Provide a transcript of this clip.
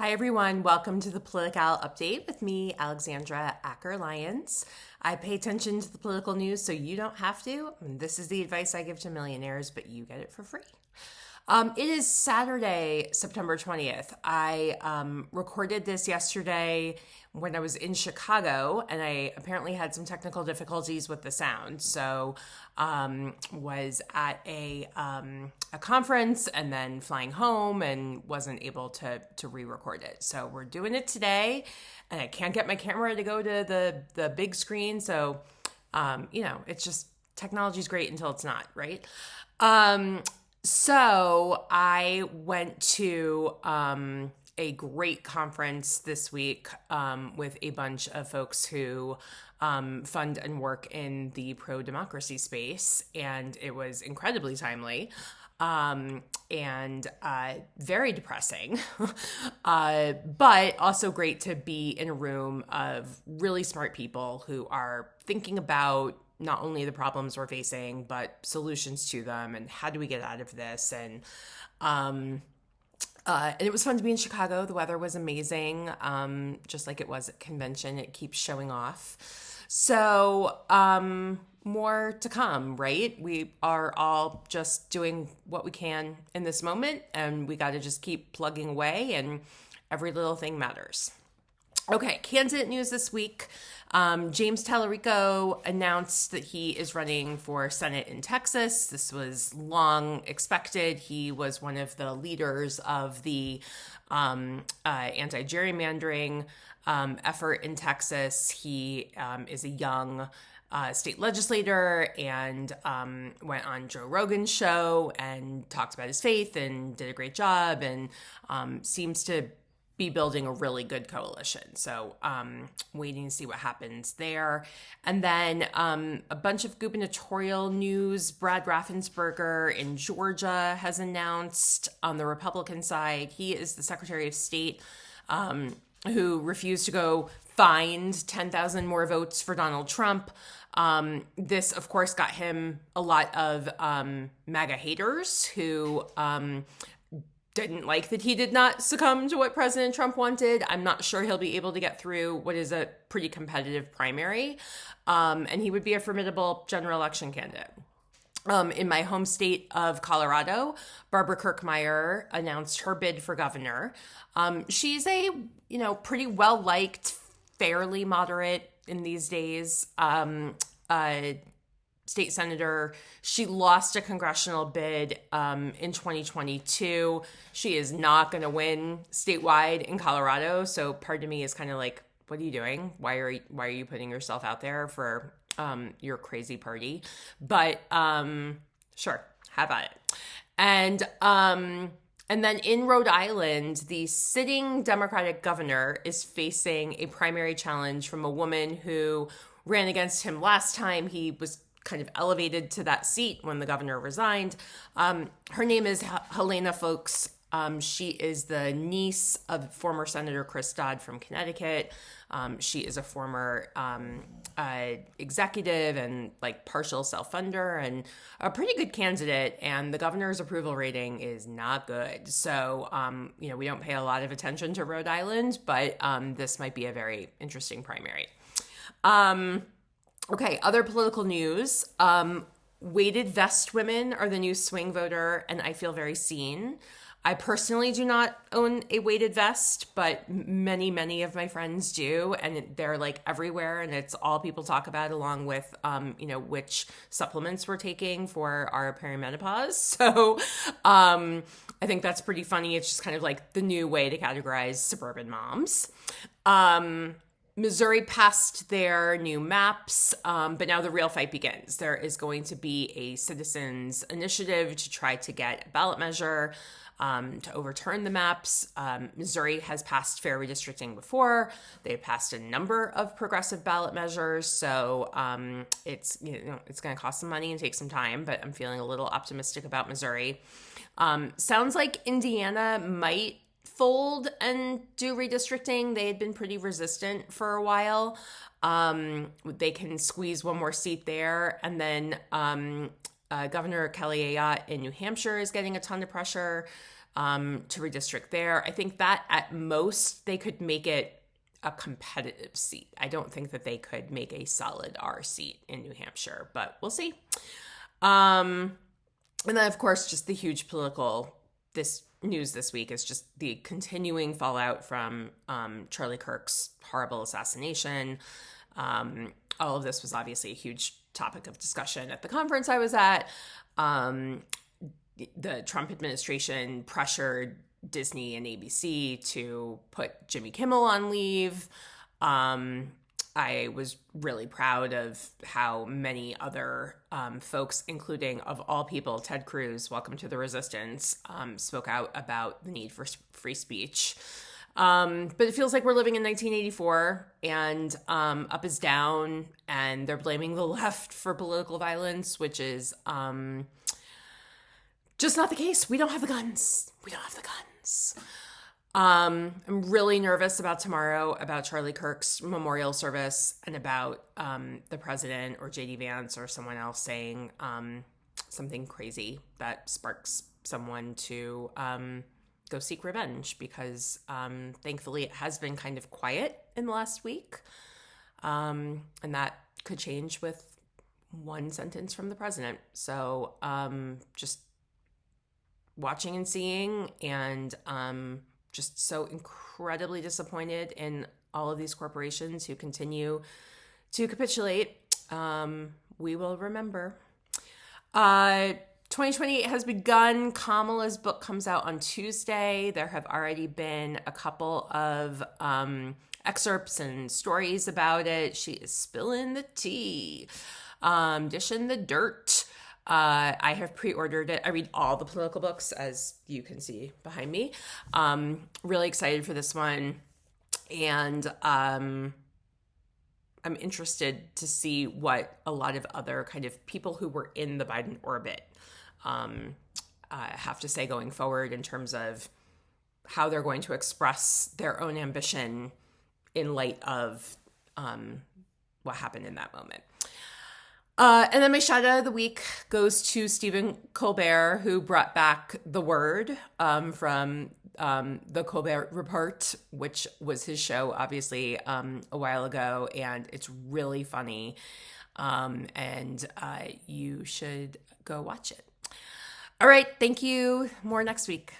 Hi, everyone. Welcome to the PoliticAL update with me, Alexandra Acker-Lyons. I pay attention to the political news so you don't have to. This is the advice I give to millionaires, but you get it for free. It is Saturday, September 20th. I recorded this yesterday when I was in Chicago, and I apparently had some technical difficulties with the sound. So was at a conference and then flying home and wasn't able to re-record it. So we're doing it today, and I can't get my camera to go to the big screen. So, it's just technology's great until it's not, right? So I went to a great conference this week with a bunch of folks who fund and work in the pro-democracy space, and it was incredibly timely and very depressing, but also great to be in a room of really smart people who are thinking about not only the problems we're facing, but solutions to them and how do we get out of this. And it was fun to be in Chicago. The weather was amazing, just like it was at convention. It keeps showing off. So more to come, right? We are all just doing what we can in this moment, and we got to just keep plugging away, and every little thing matters. Okay, candidate news this week. James Tallarico announced that he is running for Senate in Texas. This was long expected. He was one of the leaders of the anti-gerrymandering effort in Texas. He is a young state legislator and went on Joe Rogan's show and talked about his faith and did a great job and seems to be building a really good coalition. So waiting to see what happens there. And then a bunch of gubernatorial news. Brad Raffensperger in Georgia has announced on the Republican side, he is the Secretary of State who refused to go find 10,000 more votes for Donald Trump. This, of course, got him a lot of MAGA haters who didn't like that he did not succumb to what President Trump wanted. I'm not sure he'll be able to get through what is a pretty competitive primary. And he would be a formidable general election candidate. In my home state of Colorado, Barbara Kirkmeyer announced her bid for governor. She's a, pretty well-liked, fairly moderate in these days, state senator. She lost a congressional bid in 2022. She is not going to win statewide in Colorado. So part of me is kind of like, what are you doing? Why are you putting yourself out there for your crazy party? But sure, have at it. And then in Rhode Island, the sitting Democratic governor is facing a primary challenge from a woman who ran against him last time he was kind of elevated to that seat when the governor resigned. Her name is Helena Foulkes. She is the niece of former Senator Chris Dodd from Connecticut. She is a former executive and partial self-funder and a pretty good candidate. And the governor's approval rating is not good. So, we don't pay a lot of attention to Rhode Island, but this might be a very interesting primary. Okay, other political news. Weighted vest women are the new swing voter, and I feel very seen. I personally do not own a weighted vest, but many, many of my friends do, and they're everywhere, and it's all people talk about along with, which supplements we're taking for our perimenopause. So I think that's pretty funny. It's just kind of the new way to categorize suburban moms. Missouri passed their new maps, but now the real fight begins. There is going to be a citizens' initiative to try to get a ballot measure to overturn the maps. Missouri has passed fair redistricting before. They've passed a number of progressive ballot measures, so it's going to cost some money and take some time, but I'm feeling a little optimistic about Missouri. Sounds like Indiana might fold and do redistricting. They had been pretty resistant for a while. They can squeeze one more seat there. And then Governor Kelly Ayotte in New Hampshire is getting a ton of pressure. to redistrict there. I think that at most they could make it a competitive seat. I don't think that they could make a solid R seat in New Hampshire, but we'll see. And then, of course, just the huge political news this week is just the continuing fallout from Charlie Kirk's horrible assassination. All of this was obviously a huge topic of discussion at the conference I was at. The Trump administration pressured Disney and ABC to put Jimmy Kimmel on leave. I was really proud of how many other folks, including, of all people, Ted Cruz, welcome to the resistance, spoke out about the need for free speech. But it feels like we're living in 1984, and up is down, and they're blaming the left for political violence, which is just not the case. We don't have the guns. I'm really nervous about tomorrow, about Charlie Kirk's memorial service, and about the president or JD Vance or someone else saying something crazy that sparks someone to go seek revenge, because thankfully it has been kind of quiet in the last week. And that could change with one sentence from the president. So just watching and seeing, and just so incredibly disappointed in all of these corporations who continue to capitulate. We will remember. 2028 has begun. Kamala's book comes out on Tuesday. There have already been a couple of excerpts and stories about it. She is spilling the tea, dishing the dirt. I have pre-ordered it. I read all the political books, as you can see behind me. Really excited for this one. And I'm interested to see what a lot of other kind of people who were in the Biden orbit have to say going forward in terms of how they're going to express their own ambition in light of what happened in that moment. And then my shout out of the week goes to Stephen Colbert, who brought back The Word from the Colbert Report, which was his show, obviously, a while ago. And it's really funny. And you should go watch it. All right. Thank you. More next week.